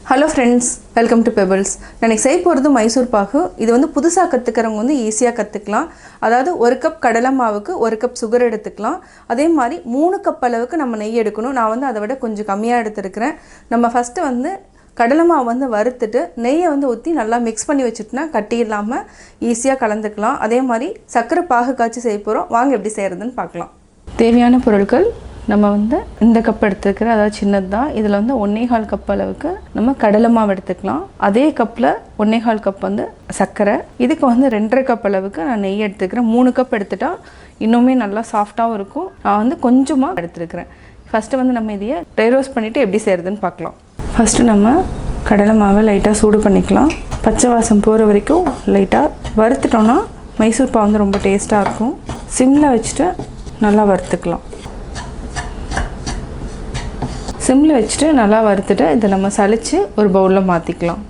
Hello friends, welcome to Pebbles. நான் செய்ய போறது மைசூர் பாகு. இது வந்து புதுசா கத்துக்கறவங்க வந்து ஈஸியா கத்துக்கலாம். அதாவது 1 கப் கடலை மாவுக்கு 1 கப் சுகர் எடுத்துக்கலாம். அதே மாதிரி 3 கப் அளவுக்கு நம்ம நெய் எடுக்கணும். நான் வந்து அதை விட கொஞ்சம் கம்மியா எடுத்துக்கிறேன். நம்ம ஃபர்ஸ்ட் வந்து கடலை மாவு வந்து வறுத்துட்டு நெய்யை வந்து ஊத்தி நல்லா மிக்ஸ் பண்ணி வச்சிட்டனா கட்டி இல்லாம ஈஸியா கலந்துக்கலாம். அதே மாதிரி சக்கரை பாகு காய்ச்சி செய்ய போறோம். வாங்க எப்படி செய்யறதுன்னு பார்க்கலாம். தேவையான பொருட்கள் நம்ம வந்து இந்த கப் எடுத்துக்கிற அதாவது சின்னது தான். இதில் வந்து 1.25 கப் அளவுக்கு நம்ம கடலை மாவு எடுத்துக்கலாம். அதே கப்பில் 1.25 கப் வந்து சர்க்கரை. இதுக்கு வந்து 2.5 கப் அளவுக்கு நான் நெய் எடுத்துக்கிறேன். 3 கப் எடுத்துட்டா இன்னுமே நல்லா சாஃப்டாகவும் இருக்கும். நான் வந்து கொஞ்சமாக எடுத்துருக்கிறேன். ஃபஸ்ட்டு வந்து நம்ம இதையை ட்ரை ரோஸ்ட் பண்ணிவிட்டு எப்படி செய்கிறதுன்னு பார்க்கலாம். ஃபஸ்ட்டு நம்ம கடலை மாவை லைட்டாக சூடு பண்ணிக்கலாம். பச்சை வாசம் போகிற வரைக்கும் லைட்டாக வறுத்துட்டோன்னா மைசூர் பாவு வந்து ரொம்ப டேஸ்ட்டாக இருக்கும். சிம்மில் வச்சுட்டு நல்லா வறுத்துக்கலாம். சிம்மில் வச்சுட்டு நல்லா வறுத்துட்டு இதை நம்ம சலித்து ஒரு பவுலில் மாற்றிக்கலாம்.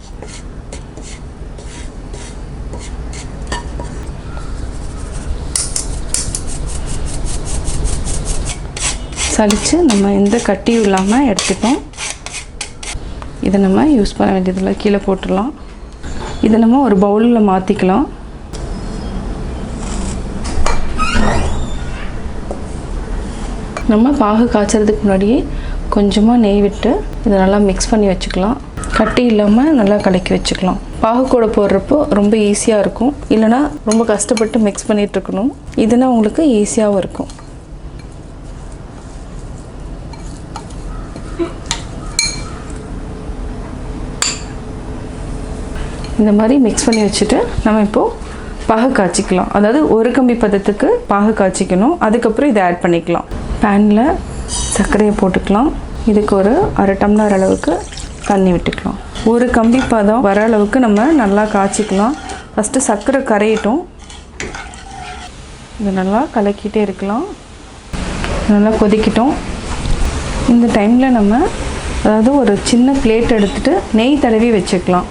சலித்து நம்ம எந்த கட்டியும் இல்லாமல் எடுத்துட்டோம். இதை நம்ம யூஸ் பண்ண வேண்டியதில்லை, கீழே போட்டுடலாம். இதை நம்ம ஒரு பவுலில் மாற்றிக்கலாம். நம்ம பாகு காய்ச்சறதுக்கு முன்னாடியே கொஞ்சமாக நெய் விட்டு இதை நல்லா மிக்ஸ் பண்ணி வச்சுக்கலாம். கட்டி இல்லாமல் நல்லா கலக்கி வச்சுக்கலாம். பாகு கூட போடுறப்போ ரொம்ப ஈஸியாக இருக்கும். இல்லைனா ரொம்ப கஷ்டப்பட்டு மிக்ஸ் பண்ணிகிட்ருக்கணும். இதுனா உங்களுக்கு ஈஸியாகவும் இருக்கும். இந்த மாதிரி மிக்ஸ் பண்ணி வச்சுட்டு நம்ம இப்போது பாகு காய்ச்சிக்கலாம். அதாவது ஒரு கம்பி பதத்துக்கு பாகு காய்ச்சிக்கணும். அதுக்கப்புறம் இதை ஆட் பண்ணிக்கலாம். பேனில் சர்க்கரையை போட்டுக்கலாம். இதுக்கு ஒரு 1/2 டம்ளர் அளவுக்கு தண்ணி விட்டுக்கலாம். ஒரு கம்பி பதம் வர அளவுக்கு நம்ம நல்லா காய்ச்சிக்கலாம். ஃபஸ்ட்டு சர்க்கரை கரையிட்டும். இதை நல்லா கலக்கிட்டே இருக்கலாம். நல்லா கொதிக்கிட்டோம். இந்த டைமில் நம்ம அதாவது ஒரு சின்ன பிளேட் எடுத்துகிட்டு நெய் தடவி வச்சுக்கலாம்.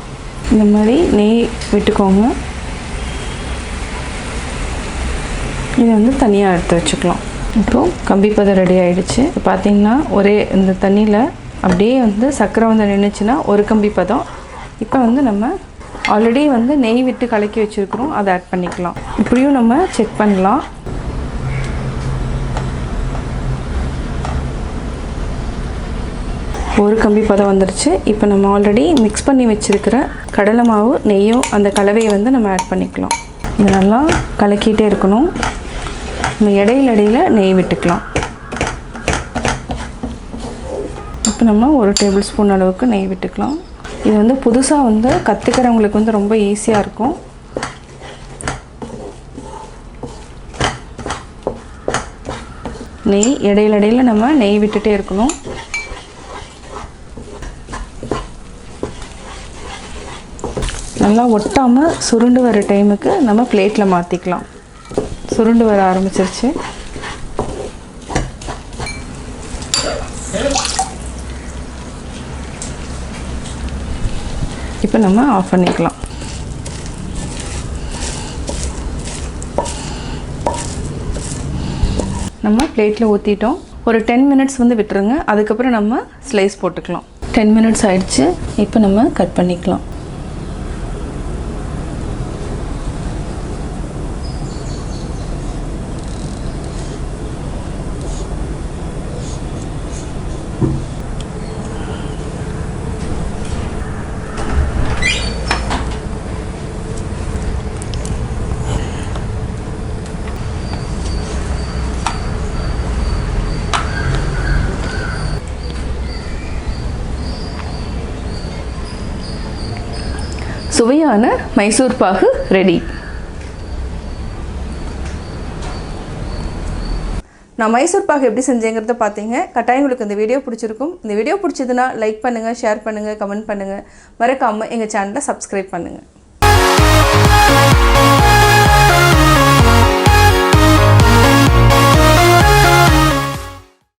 இந்த மாதிரி நெய் விட்டுக்கோங்க. இதை வந்து தனியாக எடுத்து வச்சுக்கலாம். இப்போது கம்பி பதம் ரெடி ஆகிடுச்சு. பார்த்திங்கன்னா ஒரே இந்த தண்ணியில் அப்படியே வந்து சர்க்கரை வந்து நின்றுச்சுன்னா ஒரு கம்பி பதம். இப்போ வந்து நம்ம ஆல்ரெடி வந்து நெய் விட்டு கலக்கி வச்சுருக்கிறோம், அதை ஆட் பண்ணிக்கலாம். இப்படியும் நம்ம செக் பண்ணலாம். ஒரு கம்பி பதம் வந்துருச்சு. இப்போ நம்ம ஆல்ரெடி மிக்ஸ் பண்ணி வச்சுருக்கிற கடலை மாவு நெய்யும் அந்த கலவையை வந்து நம்ம ஆட் பண்ணிக்கலாம். இது நல்லா கலக்கிட்டே இருக்கணும். நம்ம இடையில நெய் விட்டுக்கலாம். இப்போ நம்ம ஒரு டேபிள் ஸ்பூன் அளவுக்கு நெய் விட்டுக்கலாம். இது வந்து புதுசாக வந்து கற்றுக்கிறவங்களுக்கு வந்து ரொம்ப ஈஸியாக இருக்கும். நெய் இடையில நம்ம நெய் விட்டுட்டே இருக்கணும். நல்லா ஒட்டாமல் சுருண்டு வர டைமுக்கு நம்ம பிளேட்டில் மாற்றிக்கலாம். சுருண்டு வர ஆரம்பிச்சிருச்சு. இப்போ நம்ம ஆஃப் பண்ணிக்கலாம். நம்ம பிளேட்டில் ஊற்றிட்டோம். ஒரு 10 மினிட்ஸ் வந்து விட்டுருங்க. அதுக்கப்புறம் நம்ம ஸ்லைஸ் போட்டுக்கலாம். 10 மினிட்ஸ் ஆயிடுச்சு. இப்போ நம்ம கட் பண்ணிக்கலாம். சுவையான மைசூர் பாகு ரெடி. நான் மைசூர் பாகு எப்படி செஞ்சேங்கிறத பார்த்தீங்க. கட்டாயம் உங்களுக்கு இந்த வீடியோ பிடிச்சிருக்கும். இந்த வீடியோ பிடிச்சதுன்னா லைக் பண்ணுங்கள், ஷேர் பண்ணுங்கள், கமெண்ட் பண்ணுங்கள். மறக்காமல் எங்கள் சேனலை சப்ஸ்கிரைப் பண்ணுங்கள்.